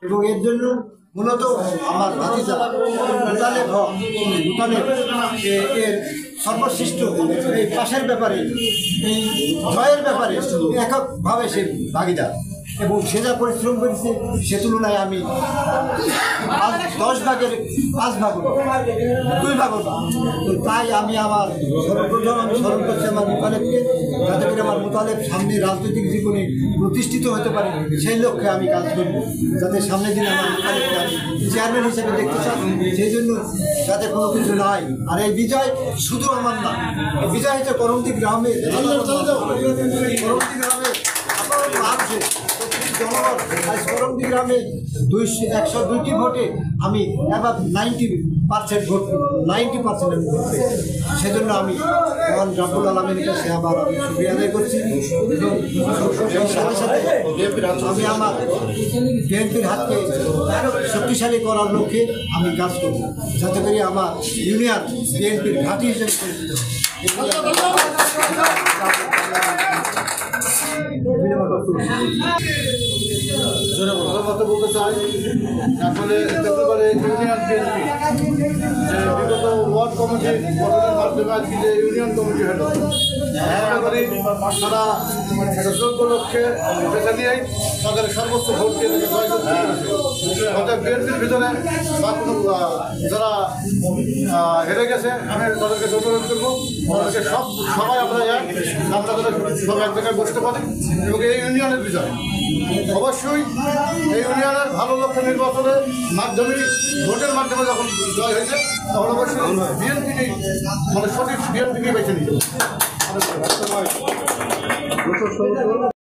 এবং এর জন্য মূলত আমার ভাতিজা মুতালেব হক মুতালেব এর সর্বশ্রেষ্ঠ এই পাশের ব্যাপারে এই জয়ের ব্যাপারে এককভাবে সে ভাগিদার এবং সে যা পরিশ্রম করেছে সে তুলনায় আমি 10 ভাগের 5 ভাগ 2 ভাগ। তো তাই আমি আমার সর্বপ্রথম আমি স্মরণ করছি আমার মুতালেবকে, যাতে করে আমার মুতালেব সামনে রাজনৈতিক জীবনে প্রতিষ্ঠিত হতে পারে সেই লক্ষ্যে আমি কাজ করব, যাতে সামনের দিনে আমার মুতালেবকে আমি চেয়ারম্যান হিসেবে দেখতে চাই। সেই জন্য যাতে কোনো কিছু নাই। আর এই বিজয় শুধু আমার না, এই বিজয় হচ্ছে করমতি গ্রামে জনগণ। করমতি গ্রামে 102টি ভোটে আমি এবার 90% ভোট 90% ভোট পেয়েছি। সেজন্য আমি মহান রাব্বুল আলামিনের কাছে আবার আমি শুকরিয়া আদায় করছি এবং সাথে সাথে আমি আমার বিএনপির হাতকে আরও শক্তিশালী করার লক্ষ্যে আমি কাজ করব, যাতে করে আমার ইউনিয়ন বিএনপির ঘাঁটি হিসেবে পরিচিত হয়। বলতে চাই আসলে ইউনিয়ন বিএনপি বিগত ওয়ার্ড কমিটি গঠনের মাধ্যমে আজকে যে ইউনিয়ন কমিটি হলো তারা যোগ্য লক্ষ্যে বেছে নিয়েই তাদের সর্বোচ্চ ভোট দিয়ে জয় করতে পেরেছে। অর্থাৎ বিএনপির ভিতরে বা কোনো যারা হেরে গেছে আমি তাদেরকে অনুরোধ করবো তাদেরকে সবাই আমরা সব এক জায়গায় বসতে পারি এবং এই ইউনিয়নের বিজয় অবশ্যই এই ইউনিয়নের ভালো লক্ষ্যে নির্বাচনের মাধ্যমে ভোটের মাধ্যমে যখন জয় হয়েছে তখন অবশ্যই বিএনপিকেই মানে সঠিক বিএনপিকেই বেছে নিতে